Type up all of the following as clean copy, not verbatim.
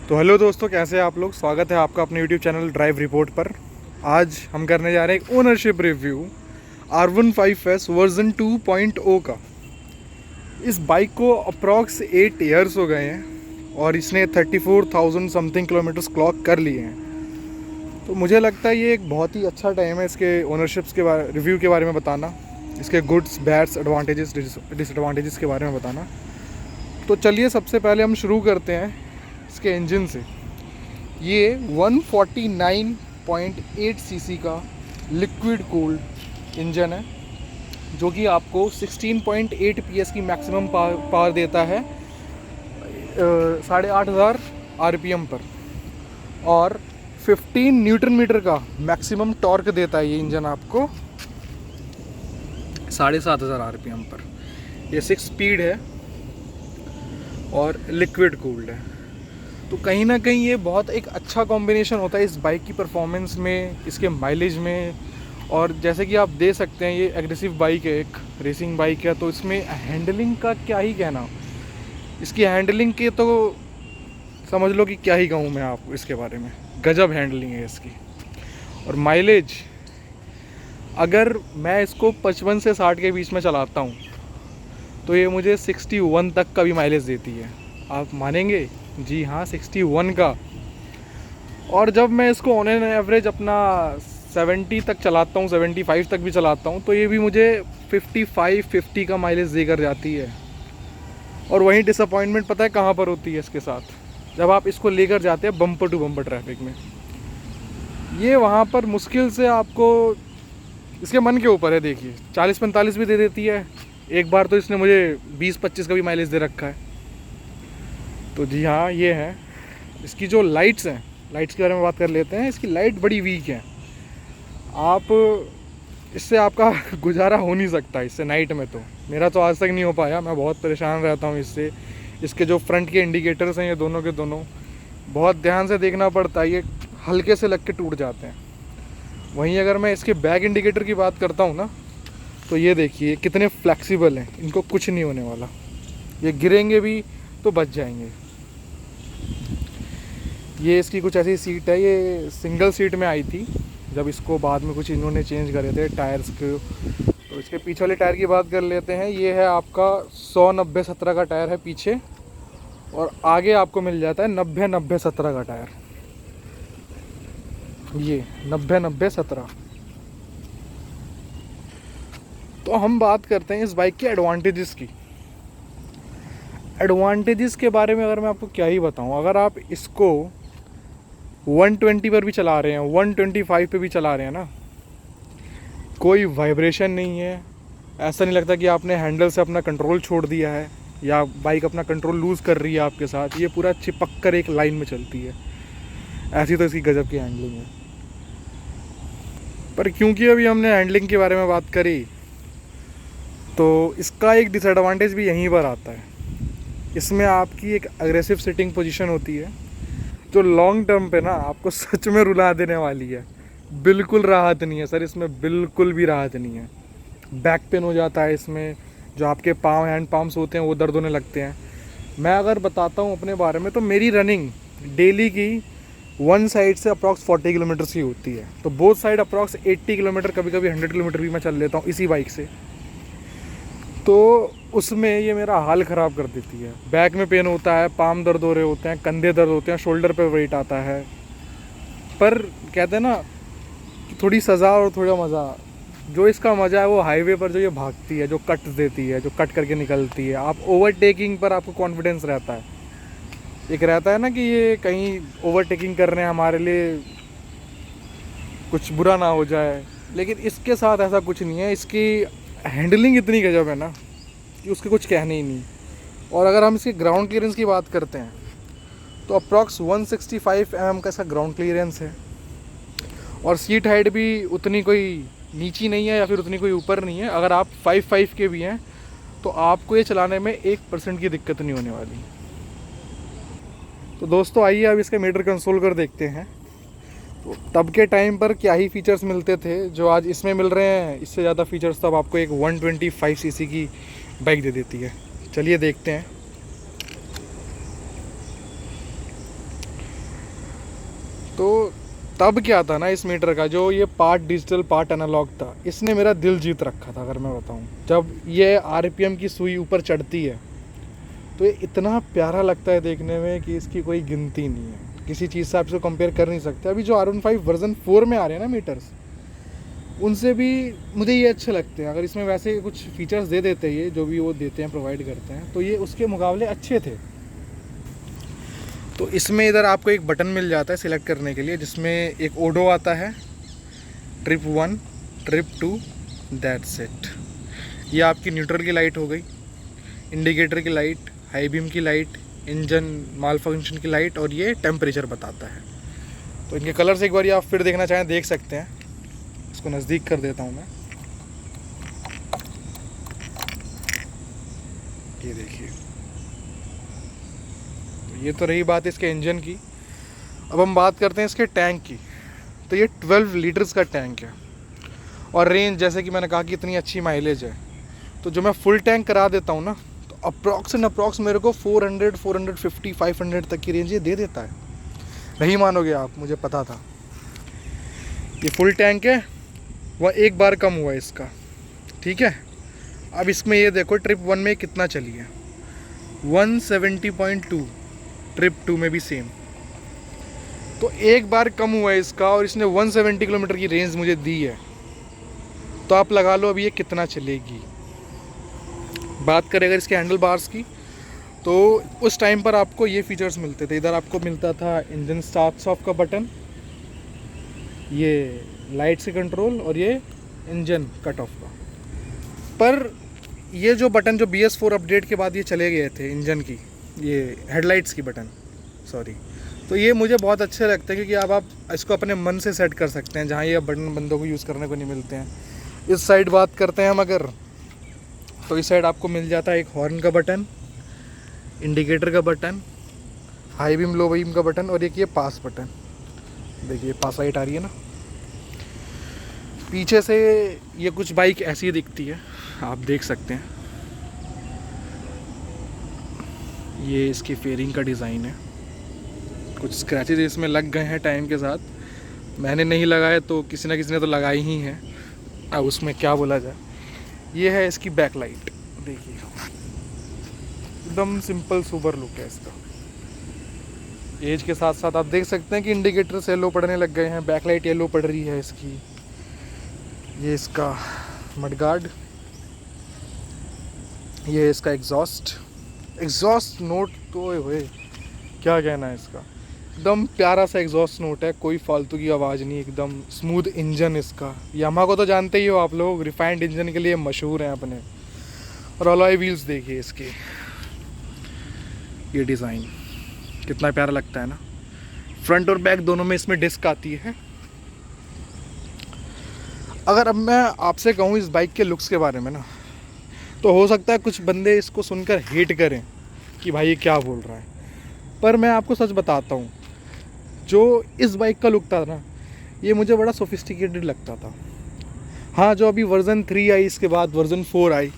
तो हेलो दोस्तों, कैसे हैं आप लोग। स्वागत है आपका अपने यूट्यूब चैनल ड्राइव रिपोर्ट पर। आज हम करने जा रहे हैं एक ओनरशिप रिव्यू R15S वर्जन 2.0 का। इस बाइक को अप्रॉक्स 8 ईयर्स हो गए हैं और इसने 34,000 समथिंग किलोमीटर्स क्लॉक कर लिए हैं। तो मुझे लगता है ये एक बहुत ही अच्छा टाइम है इसके ओनरशिप्स के रिव्यू के बारे में बताना, इसके गुड्स बैड्स एडवांटेजेस डिसएडवांटेजेस के बारे में बताना। तो चलिए सबसे पहले हम शुरू करते हैं इसके इंजन से। ये 149.8 सीसी का लिक्विड कूल्ड इंजन है जो कि आपको 16.8 PS की मैक्सिमम पावर देता है 8,500 RPM पर, और 15 न्यूटन मीटर का मैक्सिमम टॉर्क देता है ये इंजन आपको 7,500 RPM पर। ये 6 स्पीड है और लिक्विड कूल्ड है। तो कहीं ना कहीं ये बहुत एक अच्छा कॉम्बिनेशन होता है इस बाइक की परफॉर्मेंस में, इसके माइलेज में। और जैसे कि आप दे सकते हैं ये एग्रेसिव बाइक है, एक रेसिंग बाइक है, तो इसमें हैंडलिंग का क्या ही कहना। इसकी हैंडलिंग के तो समझ लो कि क्या ही कहूँ मैं आपको इसके बारे में। गजब हैंडलिंग है इसकी। और माइलेज, अगर मैं इसको 55 से 60 के बीच में चलाता हूँ तो ये मुझे 61 तक का भी माइलेज देती है। आप मानेंगे? जी हाँ, 61 का। और जब मैं इसको ऑन एन एवरेज अपना 70 तक चलाता हूँ, 75 तक भी चलाता हूँ, तो ये भी मुझे 55-50 का माइलेज देकर जाती है। और वहीं डिसअपॉइंटमेंट पता है कहाँ पर होती है इसके साथ? जब आप इसको लेकर जाते हैं बम्पर टू बम्पर ट्रैफिक में। ये वहाँ पर मुश्किल से आपको, इसके मन के ऊपर है, देखिए 40-45 भी दे देती है। एक बार तो इसने मुझे 20-25 का भी माइलेज दे रखा है। तो जी हाँ, ये है। इसकी जो लाइट्स हैं, लाइट्स के बारे में बात कर लेते हैं। इसकी लाइट बड़ी वीक है। आप इससे आपका गुजारा हो नहीं सकता इससे नाइट में। तो मेरा तो आज तक नहीं हो पाया, मैं बहुत परेशान रहता हूँ इससे। इसके जो फ्रंट के इंडिकेटर्स हैं ये दोनों के दोनों बहुत ध्यान से देखना पड़ता है, ये हल्के से लग के टूट जाते हैं। वहीं अगर मैं इसके बैक इंडिकेटर की बात करता हूँ ना, तो ये देखिए कितने फ्लेक्सिबल हैं, इनको कुछ नहीं होने वाला। ये गिरेंगे भी तो बच जाएंगे। ये इसकी कुछ ऐसी सीट है, ये सिंगल सीट में आई थी जब इसको बाद में कुछ इन्होंने चेंज करे थे टायर्स को। तो इसके पीछे वाले टायर की बात कर लेते हैं। ये है आपका 100-90-17 का टायर है पीछे, और आगे आपको मिल जाता है 90-90-17 का टायर। ये 90-90-17। तो हम बात करते हैं इस बाइक के एडवांटेजेस की। एडवांटेजेस के बारे में अगर मैं आपको क्या ही बताऊं, अगर आप इसको 120 पर भी चला रहे हैं, 125 पे भी चला रहे हैं ना, कोई वाइब्रेशन नहीं है। ऐसा नहीं लगता कि आपने हैंडल से अपना कंट्रोल छोड़ दिया है या बाइक अपना कंट्रोल लूज़ कर रही है आपके साथ। ये पूरा चिपक कर एक लाइन में चलती है। ऐसी तो इसकी गजब की हैंडलिंग है। पर क्योंकि अभी हमने हैंडलिंग के बारे में बात करी, तो इसका एक डिसएडवांटेज भी यहीं पर आता है। इसमें आपकी एक अग्रेसिव सिटिंग पोजीशन होती है जो लॉन्ग टर्म पे ना आपको सच में रुला देने वाली है। बिल्कुल राहत नहीं है सर, इसमें बिल्कुल भी राहत नहीं है। बैक पेन हो जाता है इसमें, जो आपके पाँव हैंड पाम्स होते हैं वो दर्द होने लगते हैं। मैं अगर बताता हूँ अपने बारे में, तो मेरी रनिंग डेली की वन साइड से अप्रॉक्स 40 किलोमीटर की होती है। तो बोथ साइड अप्रॉक्स 80 किलोमीटर, कभी कभी 100 किलोमीटर भी मैं चल लेता हूँ इसी बाइक से। तो उसमें ये मेरा हाल ख़राब कर देती है। बैक में पेन होता है, पाम दर्द हो रहे होते हैं, कंधे दर्द होते हैं, शोल्डर पे वेट आता है। पर कहते हैं ना कि थोड़ी सज़ा और थोड़ा मज़ा। जो इसका मज़ा है वो हाईवे पर जो ये भागती है, जो कट देती है, जो कट करके निकलती है, आप ओवरटेकिंग पर आपको कॉन्फिडेंस रहता है। एक रहता है ना कि ये कहीं ओवरटेकिंग कर रहे हैं, हमारे लिए कुछ बुरा ना हो जाए। लेकिन इसके साथ ऐसा कुछ नहीं है। इसकी हैंडलिंग इतनी गजब है ना कि उसके कुछ कहने ही नहीं। और अगर हम इसके ग्राउंड क्लियरेंस की बात करते हैं तो अप्रॉक्स 165 mm का इसका ग्राउंड क्लियरेंस है। और सीट हाइट भी उतनी कोई नीची नहीं है या फिर उतनी कोई ऊपर नहीं है। अगर आप 5'5" के भी हैं तो आपको ये चलाने में 1% की दिक्कत नहीं होने वाली। तो दोस्तों आइए अब इसके मीटर कंसोल कर देखते हैं। तो तब के टाइम पर क्या ही फीचर्स मिलते थे जो आज इसमें मिल रहे हैं। इससे ज़्यादा फीचर्स तब आपको एक 125 सीसी की बाइक दे देती है। चलिए देखते हैं। तो तब क्या था ना, इस मीटर का जो ये पार्ट डिजिटल पार्ट एनालॉग था, इसने मेरा दिल जीत रखा था। अगर मैं बताऊं, जब ये आरपीएम की सुई ऊपर चढ़ती है तो ये इतना प्यारा लगता है देखने में कि इसकी कोई गिनती नहीं है। किसी चीज़ से आप इसको कंपेयर कर नहीं सकते। अभी जो R15 वर्जन 4 में आ रहे हैं ना मीटर्स, उनसे भी मुझे ये अच्छे लगते हैं। अगर इसमें वैसे कुछ फीचर्स दे देते हैं, ये जो भी वो देते हैं, प्रोवाइड करते हैं, तो ये उसके मुकाबले अच्छे थे। तो इसमें इधर आपको एक बटन मिल जाता है सिलेक्ट करने के लिए, जिसमें एक ओडो आता है, ट्रिप 1, ट्रिप 2, दैट्स इट। ये आपकी न्यूट्रल की लाइट हो गई, इंडिकेटर की लाइट, हाई बीम की लाइट, इंजन माल फंक्शन की लाइट, और ये टेम्परेचर बताता है। तो इनके कलर्स एक बार आप फिर देखना चाहें देख सकते हैं। इसको नज़दीक कर देता हूँ मैं, ये देखिए। तो ये तो रही बात इसके इंजन की। अब हम बात करते हैं इसके टैंक की। तो ये 12 लीटर्स का टैंक है, और रेंज जैसे कि मैंने कहा कि इतनी अच्छी माइलेज है। तो जो मैं फुल टैंक करा देता हूँ ना, तो अप्रॉक्स मेरे को 400, 450, 500 तक की रेंज ये दे देता है। नहीं मानोगे आप, मुझे पता था। ये फुल टैंक है, वह एक बार कम हुआ इसका, ठीक है। अब इसमें ये देखो ट्रिप 1 में कितना चली है, 170.2, ट्रिप 2 में भी सेम। तो एक बार कम हुआ है इसका, और इसने 170 किलोमीटर की रेंज मुझे दी है। तो आप लगा लो अभी ये कितना चलेगी। बात करें अगर इसके हैंडल बार्स की, तो उस टाइम पर आपको ये फीचर्स मिलते थे। इधर आपको मिलता था इंजन स्टार्ट ऑफ का बटन, ये लाइट से कंट्रोल, और ये इंजन कट ऑफ का। पर ये जो बटन जो BS4 अपडेट के बाद ये चले गए थे इंजन की, ये हेडलाइट्स की बटन, सॉरी, तो ये मुझे बहुत अच्छे लगते हैं, क्योंकि अब आप इसको अपने मन से सेट कर सकते हैं, जहाँ ये बटन बंदों को यूज़ करने को नहीं मिलते हैं। इस साइड बात करते हैं हम अगर, तो इस साइड आपको मिल जाता है एक हॉर्न का बटन, इंडिकेटर का button, high beam low beam का बटन, और एक ये पास बटन। देखिए पास लाइट आ रही है ना। पीछे से ये कुछ बाइक ऐसी दिखती है, आप देख सकते हैं। ये इसकी फेयरिंग का डिज़ाइन है, कुछ स्क्रैचेस इसमें लग गए हैं टाइम के साथ। मैंने नहीं लगाए तो किसी ना किसी ने तो लगाई ही है, अब उसमें क्या बोला जाए। ये है इसकी बैक लाइट, देखिए एकदम सिंपल सुपर लुक है इसका। एज के साथ साथ आप देख सकते हैं कि इंडिकेटर्स येलो पड़ने लग गए हैं, बैक लाइट येलो पड़ रही है इसकी। ये इसका मडगार्ड, ये इसका एग्जॉस्ट नोट तो होए, क्या कहना है इसका, एकदम प्यारा सा एग्जॉस्ट नोट है, कोई फालतू की आवाज़ नहीं, एकदम स्मूथ इंजन इसका। यामाहा को तो जानते ही हो आप लोग, रिफाइंड इंजन के लिए मशहूर हैं अपने। और अलॉय व्हील्स देखिए इसके, ये डिज़ाइन कितना प्यारा लगता है ना। फ्रंट और बैक दोनों में इसमें डिस्क आती है। अगर अब मैं आपसे कहूँ इस बाइक के लुक्स के बारे में ना, तो हो सकता है कुछ बंदे इसको सुनकर हेट करें कि भाई ये क्या बोल रहा है, पर मैं आपको सच बताता हूँ, जो इस बाइक का लुक था ना, ये मुझे बड़ा सोफिस्टिकेटेड लगता था। हाँ, जो अभी वर्ज़न 3 आई, इसके बाद वर्ज़न 4 आई,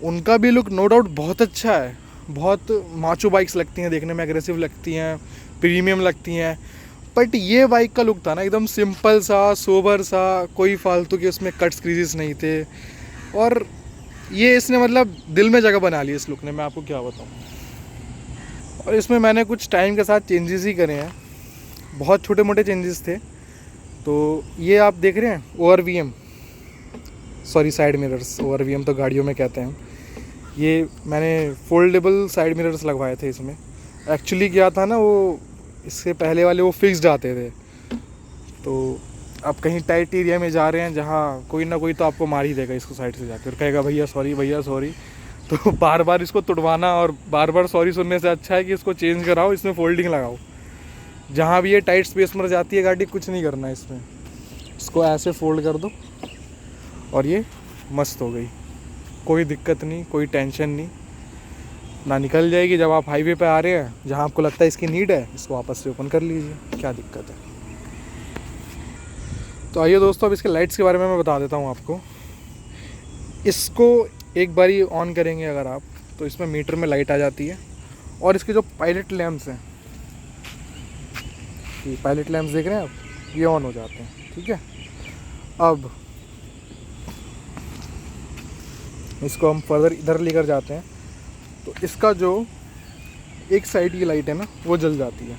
उनका भी लुक नो डाउट बहुत अच्छा है। बहुत माचो बाइक्स लगती हैं देखने में, एग्रेसिव लगती हैं, प्रीमियम लगती हैं। बट ये बाइक का लुक था ना एकदम सिंपल सा, सोबर सा, कोई फालतू के उसमें कट्स क्रीजेस नहीं थे। और ये इसने मतलब दिल में जगह बना ली इस लुक ने, मैं आपको क्या बताऊँ। और इसमें मैंने कुछ टाइम के साथ चेंजेस ही करे हैं, बहुत छोटे मोटे चेंजेस थे। तो ये आप देख रहे हैं ORVM, sorry side mirrors, ORVM तो गाड़ियों में कहते हैं। ये मैंने फोल्डेबल साइड मिरर्स लगवाए थे इसमें। एक्चुअली क्या था ना, वो इससे पहले वाले वो फिक्स्ड आते थे। तो आप कहीं टाइट एरिया में जा रहे हैं जहाँ कोई ना कोई तो आपको मार ही देगा इसको साइड से जाकर, कहेगा भैया सॉरी। तो बार बार इसको तुड़वाना और बार बार सॉरी सुनने से अच्छा है कि इसको चेंज कराओ, इसमें फोल्डिंग लगाओ। जहाँ भी ये टाइट स्पेस में जाती है गाड़ी, कुछ नहीं करना है इसमें, इसको ऐसे फोल्ड कर दो और ये मस्त हो गई। कोई दिक्कत नहीं, कोई टेंशन नहीं ना, निकल जाएगी। जब आप हाईवे पे आ रहे हैं जहाँ आपको लगता है इसकी नीड है, इसको वापस से ओपन कर लीजिए, क्या दिक्कत है। तो आइए दोस्तों, अब इसके लाइट्स के बारे में मैं बता देता हूँ आपको। इसको एक बार ही ऑन करेंगे अगर आप, तो इसमें मीटर में लाइट आ जाती है। और इसके जो पायलट लैंप्स हैं, ये पायलट लैंप्स देख रहे हैं आप, ये ऑन हो जाते हैं। ठीक है, अब इसको हम फर्दर इधर लेकर जाते हैं तो इसका जो एक साइड की लाइट है ना वो जल जाती है।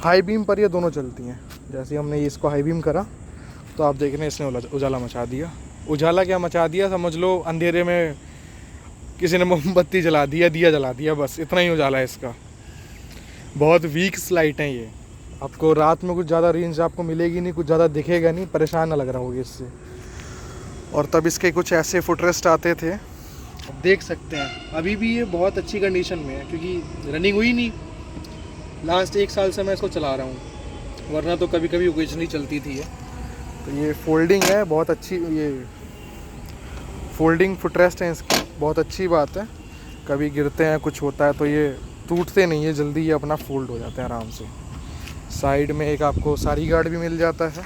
हाई बीम पर ये दोनों चलती हैं। जैसे हमने ये इसको हाई बीम करा तो आप देख रहे हैं इसने उजाला मचा दिया। उजाला क्या मचा दिया, समझ लो अंधेरे में किसी ने मोमबत्ती जला दिया, दिया जला दिया, बस इतना ही उजाला है इसका। बहुत वीक लाइट हैं ये, आपको रात में कुछ ज़्यादा रेंज आपको मिलेगी नहीं, कुछ ज़्यादा दिखेगा नहीं, परेशान ना लग रहा होगा इससे। और तब इसके कुछ ऐसे फुटरेस्ट आते थे, अब देख सकते हैं अभी भी ये बहुत अच्छी कंडीशन में है क्योंकि रनिंग हुई नहीं। लास्ट 1 साल से मैं इसको चला रहा हूँ, वरना तो कभी कभी ओकेजनली चलती थी ये। तो ये फोल्डिंग है, बहुत अच्छी, ये फोल्डिंग फुटरेस्ट है इसकी, बहुत अच्छी बात है। कभी गिरते हैं कुछ होता है तो ये टूटते नहीं है जल्दी, ये अपना फोल्ड हो जाते हैं आराम से। साइड में एक आपको सारी गार्ड भी मिल जाता है।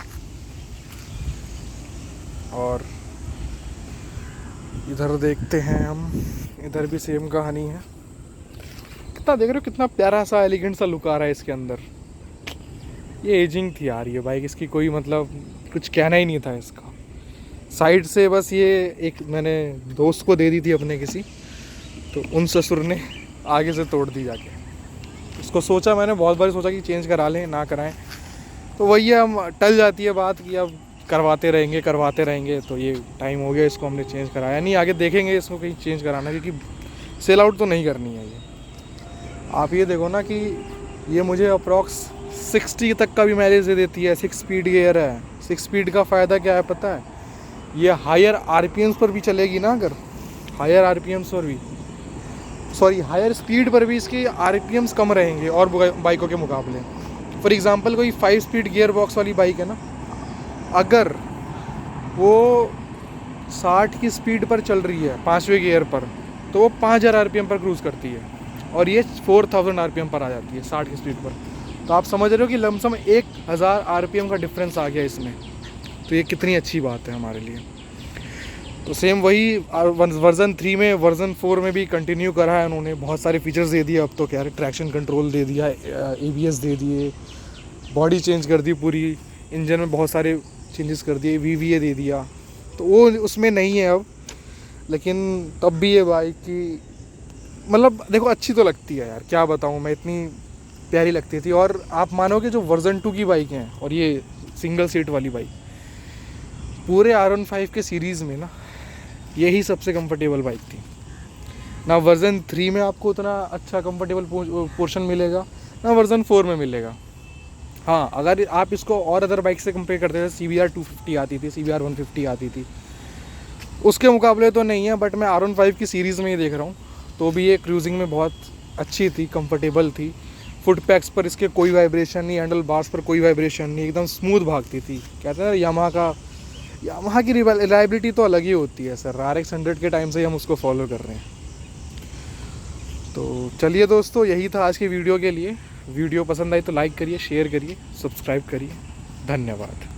और इधर देखते हैं हम, इधर भी सेम कहानी है। कितना देख रहे हो, कितना प्यारा सा एलिगेंट सा लुक आ रहा है इसके अंदर। ये एजिंग थी यार ये बाइक, इसकी कोई मतलब कुछ कहना ही नहीं था इसका। साइड से बस ये एक मैंने दोस्त को दे दी थी अपने किसी, तो उन ससुर ने आगे से तोड़ दी जाके। इसको सोचा मैंने बहुत बार सोचा कि चेंज करा लें, ना कराएं, तो वही है, हम टल जाती है बात कि अब करवाते रहेंगे। तो ये टाइम हो गया, इसको हमने चेंज कराया नहीं। आगे देखेंगे इसको कहीं चेंज कराना, क्योंकि सेल आउट तो नहीं करनी है ये। आप ये देखो ना कि ये मुझे अप्रॉक्स 60 तक का भी माइलेज दे देती है। 6 स्पीड गियर है। 6 स्पीड का फ़ायदा क्या है पता है, ये हायर आरपीएम्स पर भी चलेगी ना, अगर हायर आरपीएम्स पर भी, सॉरी हायर स्पीड पर भी इसके आरपीएम्स कम रहेंगे और बाइकों के मुकाबले। फॉर एग्जांपल कोई 5 स्पीड गियर बॉक्स वाली बाइक है ना, अगर वो 60 की स्पीड पर चल रही है 5वें गियर पर, तो वो 5000 आरपीएम पर क्रूज़ करती है, और ये 4000 आरपीएम पर आ जाती है 60 की स्पीड पर। तो आप समझ रहे हो कि लमसम 1000 आरपीएम का डिफरेंस आ गया इसमें। तो ये कितनी अच्छी बात है हमारे लिए। तो सेम वही वर्जन 3 में, वर्जन 4 में भी कंटिन्यू करा है उन्होंने। बहुत सारे फीचर्स दे दिए अब तो, क्या है, ट्रैक्शन कंट्रोल दे दिया, ABS दे दिए, बॉडी चेंज कर दी पूरी, इंजन में बहुत सारे चेंजेस कर दिए, VVA दे दिया। तो वो उसमें नहीं है अब, लेकिन तब भी ये बाइक की मतलब देखो अच्छी तो लगती है यार, क्या बताऊँ मैं, इतनी प्यारी लगती थी। और आप मानोगे जो वर्जन 2 की बाइक हैं और ये सिंगल सीट वाली बाइक, पूरे R15 के सीरीज़ में ना यही सबसे कंफर्टेबल बाइक थी ना। वर्जन 3 में आपको उतना अच्छा कंफर्टेबल पोर्शन मिलेगा ना, वर्जन 4 में मिलेगा। हाँ, अगर आप इसको और अदर बाइक से कंपेयर करते थे, CBR 250 आती थी, CBR 150 आती थी, उसके मुकाबले तो नहीं है। बट मैं R15 की सीरीज़ में ही देख रहा हूँ, तो भी ये क्रूजिंग में बहुत अच्छी थी, कंफर्टेबल थी। फुट पैक्स पर इसके कोई वाइब्रेशन नहीं, हैंडल बार्स पर कोई वाइब्रेशन नहीं, एकदम स्मूथ भागती थी। कहते हैं यामाहा की रिलायबिलिटी तो अलग ही होती है सर। RX 100 के टाइम से ही हम उसको फॉलो कर रहे हैं। तो चलिए दोस्तों, यही था आज की वीडियो के लिए। वीडियो पसंद आई तो लाइक करिए, शेयर करिए, सब्सक्राइब करिए। धन्यवाद।